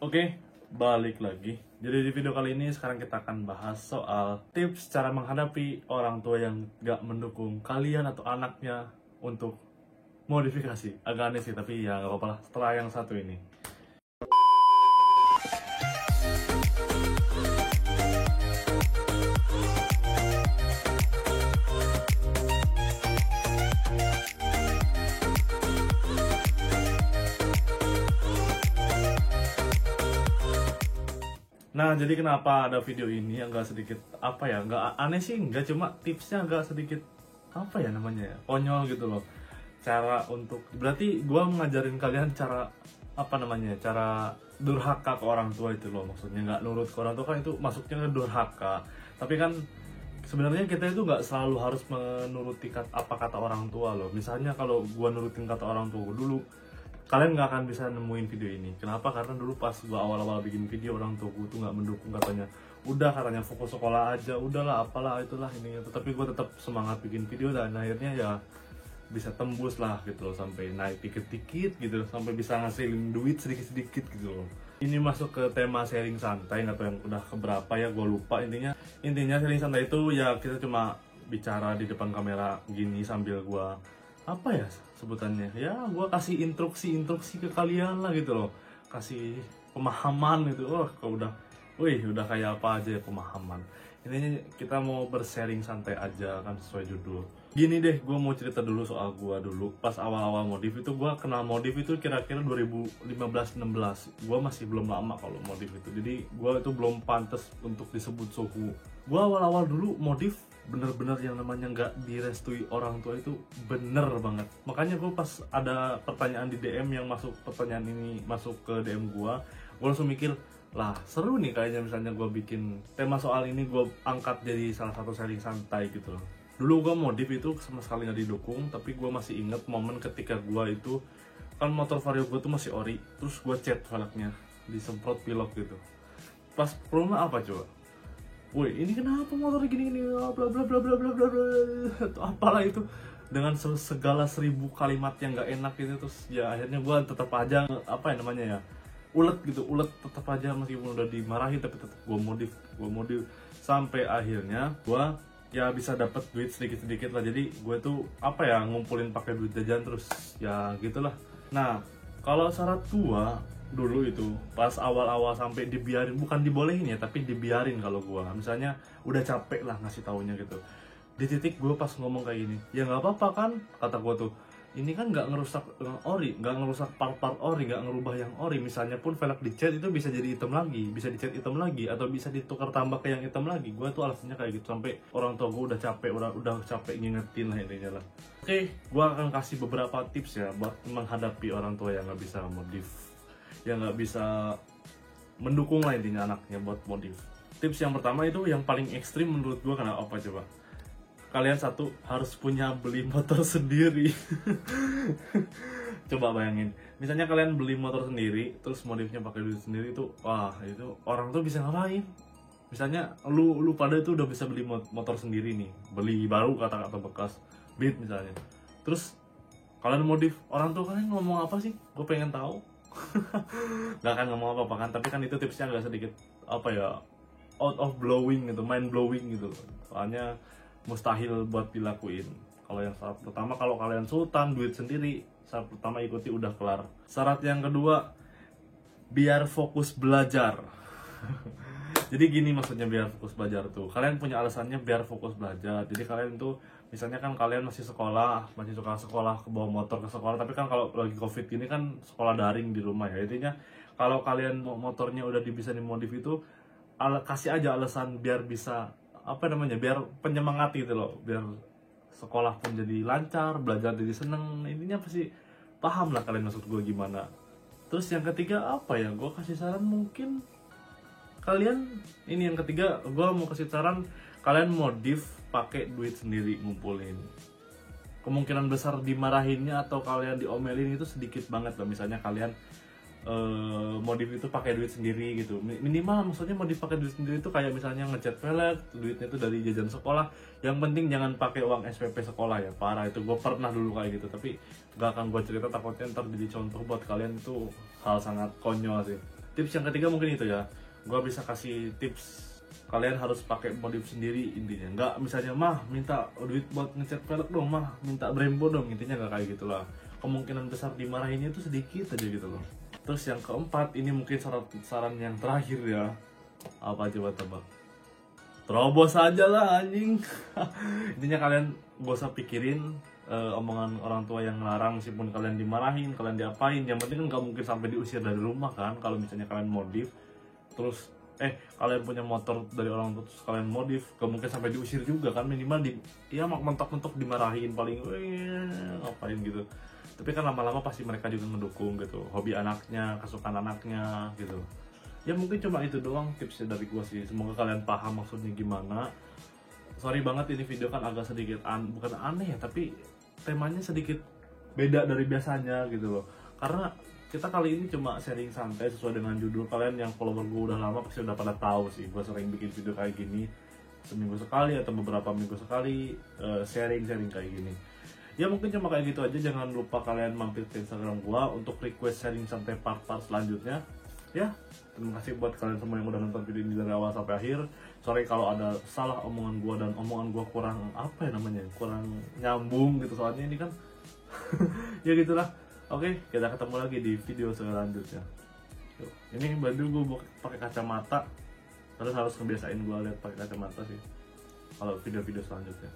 Oke, balik lagi. Jadi di video kali ini sekarang kita akan bahas soal tips cara menghadapi orang tua yang gak mendukung kalian atau anaknya untuk modifikasi. Agak aneh sih, tapi ya gak apa-apa lah setelah yang satu ini. Nah, jadi kenapa ada video ini agak sedikit apa ya, nggak aneh sih, nggak, cuma tipsnya agak sedikit apa ya namanya ya, konyol gitu loh. Cara untuk, berarti gua mengajarin kalian cara apa namanya, cara durhaka ke orang tua itu loh, maksudnya nggak nurut ke orang tua kan itu masuknya ke durhaka. Tapi kan sebenarnya kita itu nggak selalu harus menuruti apa kata orang tua loh. Misalnya kalau gua nurutin kata orang tua gua dulu, kalian nggak akan bisa nemuin video ini. Kenapa? Karena dulu pas gua awal-awal bikin video, orang tua gua tuh nggak mendukung, katanya udah, katanya fokus sekolah aja, udahlah apalah itulah ini itu. Tapi gua tetap semangat bikin video dan akhirnya ya bisa tembus lah gitu loh, sampai naik dikit-dikit gitu, sampai bisa ngasilin duit sedikit-sedikit gitu loh. Ini masuk ke tema sharing santai, nggak tahu yang udah keberapa ya, gue lupa. Intinya sharing santai itu ya kita cuma bicara di depan kamera gini sambil gua apa ya sebutannya, ya gue kasih instruksi ke kalian lah gitu loh, kasih pemahaman gitu. Kalau udah kayak apa aja ya pemahaman. Intinya kita mau bersharing santai aja kan, sesuai judul. Gini deh, gue mau cerita dulu soal gue dulu pas awal-awal modif itu. Gue kenal modif itu kira-kira 2015-16. Gue masih belum lama kalau modif itu, jadi gue itu belum pantas untuk disebut suhu. Gue awal-awal dulu modif bener-bener yang namanya nggak direstui orang tua itu bener banget. Makanya gue pas ada pertanyaan di DM yang pertanyaan ini masuk ke DM gue langsung mikir, lah seru nih kayaknya misalnya gue bikin tema soal ini, gue angkat jadi salah satu sharing santai gitu loh. Dulu gue modif itu sama sekali nggak didukung, tapi gue masih inget momen ketika gue itu kan motor Vario gue tuh masih ori, terus gue cat velgnya, disemprot pilok gitu. Pas rumah apa coba? Woi, ini kenapa motornya gini-gini, bla bla bla bla bla bla bla, apalah itu, dengan segala 1000 kalimat yang nggak enak gitu. Terus ya akhirnya gue tetap aja apa ya namanya ya, ulet tetap aja, meskipun udah dimarahin tapi tetap gue modif sampai akhirnya gue ya bisa dapat duit sedikit lah. Jadi gue tuh apa ya, ngumpulin pakai duit jajan terus ya gitulah. Nah, kalau syarat gua dulu itu pas awal-awal sampai dibiarin, bukan dibolehin ya, tapi dibiarin. Kalau gua misalnya udah capek lah ngasih taunya gitu, di titik gua pas ngomong kayak gini, ya nggak apa-apa kan, kata gua tuh, ini kan nggak ngerusak ori, nggak ngerusak part-part ori, nggak ngerubah yang ori. Misalnya pun velg dicat itu bisa jadi hitam lagi, bisa dicat hitam lagi, atau bisa ditukar tambah ke yang hitam lagi. Gua tuh alasannya kayak gitu sampai orang tua gua udah capek ngingetin lah intinya lah. Oke, gua akan kasih beberapa tips ya buat menghadapi orang tua yang nggak bisa modif, yang nggak bisa mendukung lah intinya anaknya buat modif. Tips yang pertama itu yang paling ekstrim menurut gua, karena apa coba? Kalian satu harus beli motor sendiri. Coba bayangin, misalnya kalian beli motor sendiri terus modifnya pakai duit sendiri, itu wah, itu orang tuh bisa ngapain? Misalnya lu pada itu udah bisa beli motor sendiri nih, beli baru kata-kata bekas Beat misalnya, terus kalian modif, orang tuh kalian ngomong apa sih? Gue pengen tahu. Gak akan ngomong apa-apa kan, tapi kan itu tipsnya agak sedikit apa ya, out of blowing gitu, mind blowing gitu. Soalnya mustahil buat dilakuin. Kalau yang syarat pertama, kalau kalian sultan duit sendiri, syarat pertama ikuti, udah kelar. Syarat yang kedua, biar fokus belajar. Jadi gini maksudnya biar fokus belajar tuh, kalian punya alasannya biar fokus belajar. Jadi kalian tuh misalnya kan kalian masih suka sekolah, ke bawa motor ke sekolah, tapi kan kalau lagi covid gini kan sekolah daring di rumah ya. Intinya kalau kalian motornya udah bisa dimodif itu, kasih aja alasan biar bisa apa namanya, biar penyemangat gitu loh, biar sekolah pun jadi lancar, belajar jadi seneng. Intinya pasti paham lah kalian maksud gue gimana. Terus yang ketiga apa ya, gue kasih saran mungkin kalian ini, yang ketiga gue mau kasih saran, kalian modif pakai duit sendiri, ngumpulin. Kemungkinan besar dimarahinnya atau kalian diomelin itu sedikit banget lah. Misalnya kalian modif itu pakai duit sendiri gitu, minimal maksudnya modif pakai duit sendiri itu kayak misalnya ngecat velg, duitnya itu dari jajan sekolah. Yang penting jangan pakai uang SPP sekolah ya, parah itu. Gue pernah dulu kayak gitu, tapi gak akan gue cerita takutnya ntar jadi contoh buat kalian, itu hal sangat konyol sih. Tips yang ketiga mungkin itu ya, gue bisa kasih tips kalian harus pakai modif sendiri intinya. Nggak misalnya mah minta duit buat ngecat velg dong, mah minta Brembo dong, intinya nggak kayak gitulah. Kemungkinan besar dimarahinnya itu sedikit aja gitu loh. Terus yang keempat, ini mungkin saran yang terakhir ya. Apa coba tebak? Terobos aja lah anjing. Intinya kalian gak usah pikirin omongan orang tua yang ngelarang, meskipun kalian dimarahin, kalian diapain, yang penting kan gak mungkin sampai diusir dari rumah kan. Kalau misalnya kalian modif terus kalian punya motor dari orang tua terus kalian modif, gak mungkin sampai diusir juga kan, minimal ya mentok-mentok dimarahin paling, ngapain gitu. Tapi kan lama-lama pasti mereka juga ngedukung gitu, hobi anaknya, kesukaan anaknya gitu. Ya mungkin cuma itu doang tipsnya dari gua sih, semoga kalian paham maksudnya gimana. Sorry banget ini video kan agak sedikit bukan aneh ya, tapi temanya sedikit beda dari biasanya gitu loh. Karena kita kali ini cuma sharing santai sesuai dengan judul. Kalian yang follower gue udah lama pasti udah pada tahu sih, gue sering bikin video kayak gini seminggu sekali atau beberapa minggu sekali, sharing kayak gini. Ya mungkin cuma kayak gitu aja. Jangan lupa kalian mampir ke Instagram gue untuk request sharing sampai part-part selanjutnya. Ya, terima kasih buat kalian semua yang udah nonton video ini dari awal sampai akhir. Sorry kalau ada salah omongan gue dan omongan gue kurang apa ya namanya, kurang nyambung gitu, soalnya ini kan ya gitulah. Oke, kita ketemu lagi di video selanjutnya. Yuk. Ini baju gue pakai kacamata, terus harus kebiasain gue lihat pakai kacamata sih kalau video-video selanjutnya.